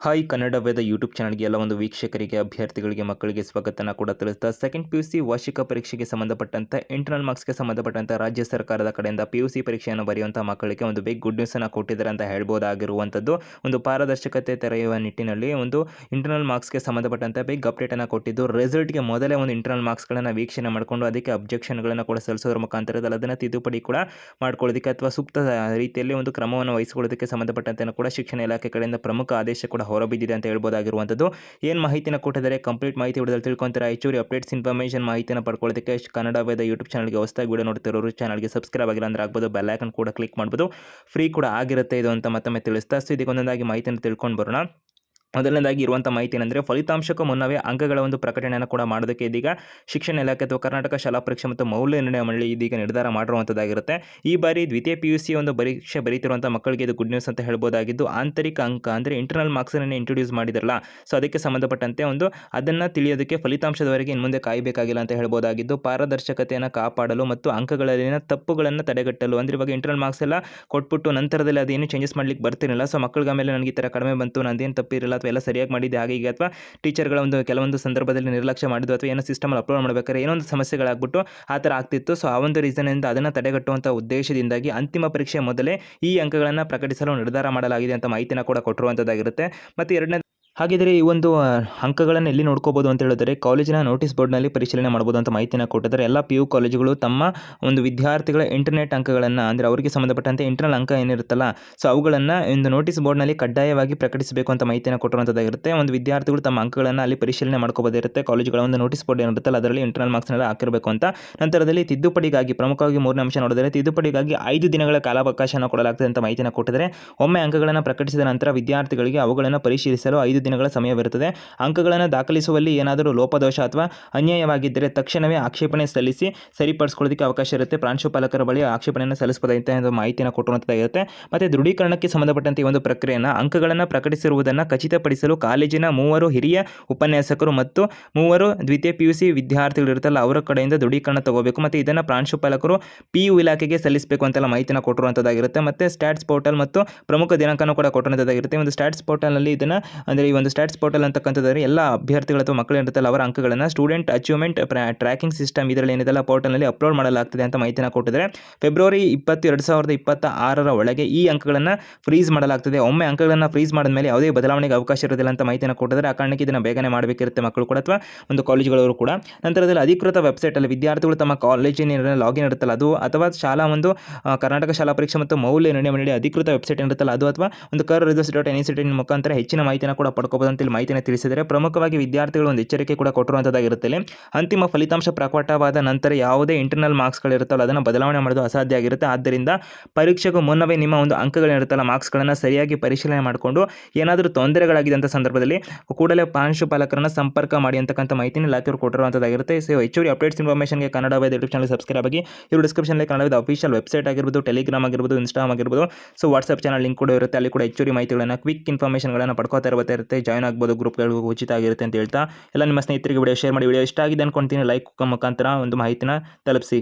Hi Kannada ವೇದ YouTube ಚಾನಲ್ಗೆ ಎಲ್ಲ ಒಂದು ವೀಕ್ಷಕರಿಗೆ ಅಭ್ಯರ್ಥಿಗಳಿಗೆ ಮಕ್ಕಳಿಗೆ ಸ್ವಾಗತನ ಕೂಡ ತಿಳಿಸ್ತಾ ಸೆಕೆಂಡ್ PUC ವಾರ್ಷಿಕ ಪರೀಕ್ಷೆಗೆ ಸಂಬಂಧಪಟ್ಟಂತೆ ಇಂಟರ್ನಲ್ ಮಾರ್ಕ್ಸ್ಗೆ ಸಂಬಂಧಪಟ್ಟಂತೆ ರಾಜ್ಯ ಸರ್ಕಾರದ ಕಡೆಯಿಂದ PUC ಪರೀಕ್ಷೆಯನ್ನು ಬರೆಯುವಂಥ ಮಕ್ಕಳಿಗೆ ಒಂದು ಬಿಗ್ ಗುಡ್ ನ್ಯೂಸನ್ನು ಕೊಟ್ಟಿದ್ದಾರೆ ಅಂತ ಹೇಳ್ಬೋದಾಗಿರುವಂಥದ್ದು. ಒಂದು ಪಾರದರ್ಶಕತೆ ತೆರೆಯುವ ನಿಟ್ಟಿನಲ್ಲಿ ಒಂದು ಇಂಟರ್ನಲ್ ಮಾರ್ಕ್ಸ್ಗೆ ಸಂಬಂಧಪಟ್ಟಂತೆ ಬಿಗ್ ಅಪ್ಡೇಟನ್ನು ಕೊಟ್ಟಿದ್ದು, ರಿಸಲ್ಟ್ಗೆ ಮೊದಲೇ ಒಂದು ಇಂಟರ್ನಲ್ ಮಾರ್ಕ್ಸ್ಗಳನ್ನು ವೀಕ್ಷಣೆ ಮಾಡಿಕೊಂಡು ಅದಕ್ಕೆ ಅಬ್ಜೆಕ್ಷನ್ಗಳನ್ನು ಕೂಡ ಸಲ್ಲಿಸೋದ್ರ ಮುಖಾಂತರದಲ್ಲಿ ಅದನ್ನು ತಿದ್ದುಪಡಿ ಕೂಡ ಮಾಡ್ಕೊಳ್ಳೋದಕ್ಕೆ ಅಥವಾ ಸೂಕ್ತ ರೀತಿಯಲ್ಲಿ ಒಂದು ಕ್ರಮವನ್ನು ವಹಿಸಿಕೊಳ್ಳೋದಕ್ಕೆ ಸಂಬಂಧಪಟ್ಟಂತೆ ಕೂಡ ಶಿಕ್ಷಣ ಇಲಾಖೆ ಕಡೆಯಿಂದ ಪ್ರಮುಖ ಆದೇಶ ಕೂಡ ಹೊರಬಿದ್ದಿದೆ ಅಂತ ಹೇಳ್ಬೋದಾಗಿರುವಂಥದ್ದು. ಏನು ಮಾಹಿತಿನ ಕೊಟ್ಟಿದ್ದಾರೆ, ಕಂಪ್ಲೀಟ್ ಮಾಹಿತಿ ವಿಡಿಯೋದಲ್ಲಿ ತಿಳ್ಕೊಂತೀರಾ. ಹೆಚ್ಚುವರಿ ಅಪ್ಡೇಟ್ಸ್ ಇನ್ಫಾರ್ಮೇಷನ್ ಮಾಹಿತಿನ ಪಡ್ಕೊಳ್ಳೋದಕ್ಕೆ ಕನ್ನಡ ವೇದ ಯೂಟ್ಯೂಬ್ ಚಾನಲ್ಗೆ ಹೊಸದಾಗಿ ವಿಡಿಯೋ ನೋಡ್ತಿರೋರು ಚಾನಲ್ಗೆ ಸಬ್ಸ್ಕ್ರೈಬ್ ಆಗಿಲ್ಲ ಅಂದ್ರೆ ಆಗ್ಬೋದು, ಬೆಲ್ ಐಕನ್ ಕೂಡ ಕ್ಲಿಕ್ ಮಾಡ್ಬೋದು. ಫ್ರೀ ಕೂಡ ಆಗಿರುತ್ತೆ ಇದು ಅಂತ ಮತ್ತೊಮ್ಮೆ ತಿಳಿಸ್ತಾ, ಸೊ ಇದಕ್ಕೆ ಒಂದೊಂದಾಗಿ ಮಾಹಿತಿಯನ್ನು ತಿಳ್ಕೊಂಡು ಬರೋಣ. ಮೊದಲನೇದಾಗಿ ಇರುವಂಥ ಮಾಹಿತಿ ಏನಂದರೆ, ಫಲಿತಾಂಶಕ್ಕೂ ಮುನ್ನವೇ ಅಂಕಗಳ ಒಂದು ಪ್ರಕಟಣೆಯನ್ನು ಕೂಡ ಮಾಡೋದಕ್ಕೆ ಇದೀಗ ಶಿಕ್ಷಣ ಇಲಾಖೆ ಅಥವಾ ಕರ್ನಾಟಕ ಶಾಲಾ ಪರೀಕ್ಷೆ ಮತ್ತು ಮೌಲ್ಯ ನಿರ್ಣಯ ಮಂಡಳಿ ಇದೀಗ ನಿರ್ಧಾರ ಮಾಡಿರುವಂಥದ್ದಾಗಿರುತ್ತೆ. ಈ ಬಾರಿ ದ್ವಿತೀಯ PUC ಒಂದು ಪರೀಕ್ಷೆ ಬರೀತಿರುವಂಥ ಮಕ್ಕಳಿಗೆ ಇದು ಗುಡ್ ನ್ಯೂಸ್ ಅಂತ ಹೇಳ್ಬೋದಾಗಿದ್ದು, ಆಂತರಿಕ ಅಂಕ ಅಂದರೆ ಇಂಟರ್ನಲ್ ಮಾರ್ಕ್ಸನ್ನು ಇಂಟ್ರೊಡ್ಯೂಸ್ ಮಾಡಿದಾರಲ್ಲ, ಸೊ ಅದಕ್ಕೆ ಸಂಬಂಧಪಟ್ಟಂತೆ ಅದನ್ನು ತಿಳಿಯೋದಕ್ಕೆ ಫಲಿತಾಂಶದವರೆಗೆ ಇನ್ನು ಮುಂದೆ ಕಾಯಬೇಕಾಗಿಲ್ಲ ಅಂತ ಹೇಳ್ಬೋದಾಗಿದ್ದು, ಪಾರದರ್ಶಕತೆಯನ್ನು ಕಾಪಾಡಲು ಮತ್ತು ಅಂಕಗಳಲ್ಲಿನ ತಪ್ಪುಗಳನ್ನು ತಡೆಗಟ್ಟಲು, ಅಂದರೆ ಇವಾಗ ಇಂಟರ್ನಲ್ ಮಾರ್ಕ್ಸ್ ಎಲ್ಲ ಕೊಟ್ಬಿಟ್ಟು ನಂತರದಲ್ಲಿ ಅದೇನು ಚೇಂಜಸ್ ಮಾಡ್ಲಿಕ್ಕೆ ಬರ್ತಿರಲಿಲ್ಲ. ಸೊ ಮಕ್ಕಳ ಮೇಲೆ ನನಗೆ ಈ ಥರ ಕಡಿಮೆ ಬಂತು, ನಂದೇನು ತಪ್ಪಿರಲ್ಲ ಅಥವಾ ಎಲ್ಲ ಸರಿಯಾಗಿ ಮಾಡಿದ್ದೆ ಹಾಗೆ ಹೀಗೆ, ಅಥವಾ ಟೀಚರ್ಗಳ ಕೆಲವೊಂದು ಸಂದರ್ಭದಲ್ಲಿ ನಿರ್ಲಕ್ಷ್ಯ ಮಾಡಿದ್ದು ಅಥವಾ ಏನೋ ಸಿಸ್ಟಮಲ್ಲಿ ಅಪ್ಲೋಡ್ ಮಾಡಬೇಕಾದ್ರೆ ಏನೋ ಒಂದು ಸಮಸ್ಯೆಗಳಾಗ್ಬಿಟ್ಟು ಆ ಥರ ಆಗ್ತಿತ್ತು. ಸೊ ಆ ಒಂದು ರೀಸನ್ನಿಂದ ಅದನ್ನು ತಡೆಗಟ್ಟುವಂಥ ಉದ್ದೇಶದಿಂದಾಗಿ ಅಂತಿಮ ಪರೀಕ್ಷೆ ಮೊದಲೇ ಈ ಅಂಕಗಳನ್ನು ಪ್ರಕಟಿಸಲು ನಿರ್ಧಾರ ಮಾಡಲಾಗಿದೆ ಅಂತ ಮಾಹಿತಿನ ಕೂಡ ಕೊಟ್ಟಿರುವಂಥದ್ದಾಗಿರುತ್ತೆ. ಮತ್ತು ಎರಡನೇ ಹಾಗಿದ್ರೆ ಈ ಒಂದು ಅಂಕಗಳನ್ನು ಎಲ್ಲಿ ನೋಡ್ಕೋಬೋದು ಅಂತ ಹೇಳಿದ್ರೆ, ಕಾಲೇಜಿನ ನೋಟಿಸ್ ಬೋರ್ಡ್ನಲ್ಲಿ ಪರಿಶೀಲನೆ ಮಾಡ್ಬೋದು ಅಂತ ಮಾಹಿತಿನ ಕೊಟ್ಟಿದ್ದಾರೆ. ಎಲ್ಲ PU ಕಾಲೇಜುಗಳು ತಮ್ಮ ಒಂದು ವಿದ್ಯಾರ್ಥಿಗಳ ಇಂಟರ್ನೆಟ್ ಅಂಕಗಳನ್ನು, ಅಂದರೆ ಅವರಿಗೆ ಸಂಬಂಧಪಟ್ಟಂತೆ ಇಂಟರ್ನಲ್ ಅಂಕ ಏನಿರುತ್ತಲ್ಲ, ಸೊ ಅವುಗಳನ್ನು ಒಂದು ನೋಟಿಸ್ ಬೋರ್ಡ್ನಲ್ಲಿ ಕಡ್ಡಾಯವಾಗಿ ಪ್ರಕಟಿಸಬೇಕು ಅಂತ ಮಾಹಿತಿನ ಕೊಟ್ಟಿರುವಂಥದ್ದಾಗಿರುತ್ತೆ. ಒಂದು ವಿದ್ಯಾರ್ಥಿಗಳು ತಮ್ಮ ಅಂಕಗಳನ್ನು ಅಲ್ಲಿ ಪರಿಶೀಲನೆ ಮಾಡ್ಕೋಬೋದಿರುತ್ತೆ. ಕಾಲೇಜುಗಳ ಒಂದು ನೋಟಿಸ್ ಬೋರ್ಡ್ ಏನಿರುತ್ತಲ್ಲ ಅದರಲ್ಲಿ ಇಂಟರ್ನಲ್ ಮಾರ್ಕ್ಸ್ನೆಲ್ಲ ಹಾಕಿರಬೇಕು ಅಂತ. ನಂತರದಲ್ಲಿ ತಿದ್ದುಪಡಿಗಾಗಿ ಪ್ರಮುಖವಾಗಿ 3ನೇ ಅಂಶ ನೋಡಿದರೆ, ತಿದ್ದುಪಡಿಗಾಗಿ 5 ದಿನಗಳ ಕಾಲಾವಕಾಶನ ಕೊಡಲಾಗ್ತದೆ ಅಂತ ಮಾಹಿತಿನ ಕೊಟ್ಟಿದ್ದಾರೆ. ಒಮ್ಮೆ ಅಂಕಗಳನ್ನು ಪ್ರಕಟಿಸಿದ ನಂತರ ವಿದ್ಯಾರ್ಥಿಗಳಿಗೆ ಅವುಗಳನ್ನು ಪರಿಶೀಲಿಸಲು 5 ದಿನಗಳ ಸಮಯವಿರುತ್ತದೆ. ಅಂಕಗಳನ್ನು ದಾಖಲಿಸುವಲ್ಲಿ ಏನಾದರೂ ಲೋಪದೋಷ ಅಥವಾ ಅನ್ಯಾಯವಾಗಿದ್ದರೆ ತಕ್ಷಣವೇ ಆಕ್ಷೇಪಣೆ ಸಲ್ಲಿಸಿ ಸರಿಪಡಿಸ್ಕೊಳ್ಳೋದಕ್ಕೆ ಅವಕಾಶ ಇರುತ್ತೆ. ಪ್ರಾಂಶುಪಾಲಕರ ಬಳಿ ಆಕ್ಷೇಪಣೆಯನ್ನು ಸಲ್ಲಿಸಬಹುದಾದಂಥ ಒಂದು ಮಾಹಿತಿಯನ್ನು ಕೊಟ್ಟಿರುವಂಥದ್ದಾಗಿರುತ್ತೆ. ಮತ್ತು ದೃಢೀಕರಣಕ್ಕೆ ಸಂಬಂಧಪಟ್ಟಂತೆ ಈ ಒಂದು ಪ್ರಕ್ರಿಯೆಯನ್ನು, ಅಂಕಗಳನ್ನು ಪ್ರಕಟಿಸಿರುವುದನ್ನು ಖಚಿತಪಡಿಸಲು ಕಾಲೇಜಿನ 3 ಹಿರಿಯ ಉಪನ್ಯಾಸಕರು ಮತ್ತು 3 ದ್ವಿತೀಯ PUC ವಿದ್ಯಾರ್ಥಿಗಳು ಇರುತ್ತಲ್ಲ ಅವರ ಕಡೆಯಿಂದ ದೃಢೀಕರಣ ತಗೋಬೇಕು. ಮತ್ತು ಇದನ್ನು ಪ್ರಾಂಶುಪಾಲಕರು PU ಇಲಾಖೆಗೆ ಸಲ್ಲಿಸಬೇಕು ಅಂತೆಲ್ಲ ಮಾಹಿತಿನ ಕೊಟ್ಟಿರುವಂಥದ್ದಾಗಿರುತ್ತೆ. ಮತ್ತು ಸ್ಟ್ಯಾಟ್ಸ್ ಪೋರ್ಟಲ್ ಮತ್ತು ಪ್ರಮುಖ ದಿನಾಂಕನೂ ಕೂಡ ಕೊಟ್ಟಿರುವಂಥದ್ದಾಗಿರುತ್ತೆ. ಒಂದು ಸ್ಟ್ಯಾಟ್ಸ್ ಪೋರ್ಟಲ್ನಲ್ಲಿ ಇದನ್ನು, ಅಂದರೆ ಈ ಒಂದು ಸ್ಟ್ಯಾಟ್ಸ್ ಪೋರ್ಟಲ್ ಅಂತಕ್ಕಂಥದ್ದು ಎಲ್ಲ ಅಭ್ಯರ್ಥಿಗಳು ಅಥವಾ ಮಕ್ಕಳು ಇರುತ್ತಲ್ಲ ಅವರ ಅಂಕಗಳನ್ನು ಸ್ಟೂಡೆಂಟ್ ಅಚೀವ್ಮೆಂಟ್ ಟ್ರ್ಯಾಕಿಂಗ್ ಸಿಸ್ಟಮ್ ಇದರಲ್ಲಿ ಏನಿದೆಲ್ಲ ಪೋರ್ಟಲ್ನಲ್ಲಿ ಅಪ್ಲೋಡ್ ಮಾಡಲಾಗ್ತದೆ ಅಂತ ಮಾಹಿತಿನ ಕೊಟ್ಟಿದ್ದಾರೆ. ಫೆಬ್ರವರಿ 20, 2026 ಒಳಗೆ ಈ ಅಂಕಗಳನ್ನು ಫ್ರೀಸ್ ಮಾಡಲಾಗ್ತದೆ. ಒಮ್ಮೆ ಅಂಕಗಳನ್ನು ಫ್ರೀಸ್ ಮಾಡಿದ ಮೇಲೆ ಯಾವುದೇ ಬದಲಾವಣೆಗೆ ಅವಕಾಶ ಇರೋದಿಲ್ಲ ಅಂತ ಮಾಹಿತಿನ ಕೊಟ್ಟಿದ್ದಾರೆ. ಆ ಕಾರಣಕ್ಕೆ ಇದನ್ನು ಬೇಗನೆ ಮಾಡಬೇಕಿರುತ್ತೆ ಮಕ್ಕಳು ಕೂಡ ಅಥವಾ ಒಂದು ಕಾಲೇಜುಗಳವರು ಕೂಡ. ನಂತರದಲ್ಲಿ ಅಧಿಕೃತ ವೆಬ್ಸೈಟಲ್ಲಿ ವಿದ್ಯಾರ್ಥಿಗಳು ತಮ್ಮ ಕಾಲೇಜಿನ ಲಾಗಿನ್ ಇರುತ್ತಲ್ಲ ಅದು, ಅಥವಾ ಶಾಲಾ ಒಂದು ಕರ್ನಾಟಕ ಶಾಲಾ ಪರೀಕ್ಷೆ ಮತ್ತು ಮೌಲ್ಯ ನಿರ್ಣಯ ಮಂಡಳಿ ಅಧಿಕೃತ ವೆಬ್ಸೈಟ್ ಇರುತ್ತಲ್ಲ ಅದು, ಅಥವಾ ಒಂದು KRResults.NICT ಮುಖಾಂತರ ಹೆಚ್ಚಿನ ಮಾಹಿತಿನ ಕೂಡ ಪಡ್ಕೋಬಹುದು ಅಂತ ಮಾಹಿತಿನ ತಿಳಿಸಿದರೆ. ಪ್ರಮುಖವಾಗಿ ವಿದ್ಯಾರ್ಥಿಗಳು ಒಂದು ಎಚ್ಚರಿಕೆ ಕೂಡ ಕೊಟ್ಟಿರುವಂಥದ್ದಾಗಿರುತ್ತೆ. ಅಂತಿಮ ಫಲಿತಾಂಶ ಪ್ರಕಟವಾದ ನಂತರ ಯಾವುದೇ ಇಂಟರ್ನಲ್ ಮಾರ್ಕ್ಸ್ಗಳಿರುತ್ತಲ್ಲ ಅದನ್ನು ಬದಲಾವಣೆ ಮಾಡೋದು ಅಸಾಧ್ಯ ಆಗಿರುತ್ತೆ. ಆದ್ದರಿಂದ ಪರೀಕ್ಷೆಗೂ ಮುನ್ನವೇ ನಿಮ್ಮ ಒಂದು ಅಂಕಗಳಿರುತ್ತಲ್ಲ ಮಾರ್ಕ್ಸ್ಗಳನ್ನು ಸರಿಯಾಗಿ ಪರಿಶೀಲನೆ ಮಾಡಿಕೊಂಡು ಏನಾದರೂ ತೊಂದರೆಗಳಾಗಿದೆ ಅಂತ ಸಂದರ್ಭದಲ್ಲಿ ಕೂಡಲೇ ಪ್ರಾಂಶುಪಾಲಕರನ್ನು ಸಂಪರ್ಕ ಮಾಡಿ ಅಂತಕ್ಕಂಥ ಮಾಹಿತಿನ ಇಲಾಖೆಯವರು ಕೊಟ್ಟಿರುವಂಥದ್ದಾಗಿರುತ್ತೆ. ಸೊ ಹೆಚ್ಚುವರಿ ಅಪ್ಡೇಟ್ಸ್ ಇನ್ಫಾರ್ಮೇಷನ್ಗೆ ಕನ್ನಡ ವೇದ ಯೂಟ್ಯೂಬ್ ಚಾನಲ್ ಸಬ್ಸ್ಕ್ರೈಬ್ ಆಗಿ. ಇವರು ಡಿಸ್ಕ್ರಿಪ್ಷನ್ನಲ್ಲಿ ಕನ್ನಡ ವೇದ ಅಫಿಷಿಯಲ್ ವೆಬ್ಸೈಟ್ ಆಗಿರ್ಬೋದು, ಟೆಲಿಗ್ರಾಮ್ ಆಗಿರ್ಬೋದು, ಇನ್ಸ್ಟಾಗ್ರಾಮ್ ಆಗಿರ್ಬೋದು, ಸೊ ವಾಟ್ಸ್ಆಪ್ ಚಾನಲ್ ಲಿಂಕ್ ಕೂಡ ಇರುತ್ತೆ. ಅಲ್ಲಿ ಕೂಡ ಹೆಚ್ಚುವರಿ ಮಾಹಿತಿಗಳನ್ನು, ಕ್ವಿಕ್ ಇನ್ಫಾರ್ಮೇಷನ್ಗಳನ್ನು ಪಡ್ಕೋತಾ ಇರುತ್ತೆ. ಜಾಯ್ನ್ ಆಗ್ಬೋದು, ಗ್ರೂಪ್ಗಳು ಉಚಿತ ಆಗಿರುತ್ತೆ ಅಂತ ಹೇಳ್ತಾ ಎಲ್ಲ ನಿಮ್ಮ ಸ್ನೇಹಿತರಿಗೆ ವಿಡಿಯೋ ಶೇರ್ ಮಾಡಿ. ವಿಡಿಯೋ ಇಷ್ಟ ಆಗಿದೆ ಅನ್ಕೊಂತೀನಿ, ಲೈಕ್ ಮುಖಾಂತರ ಒಂದು ಮಾಹಿತಿನ ತಲುಪಿಸಿ.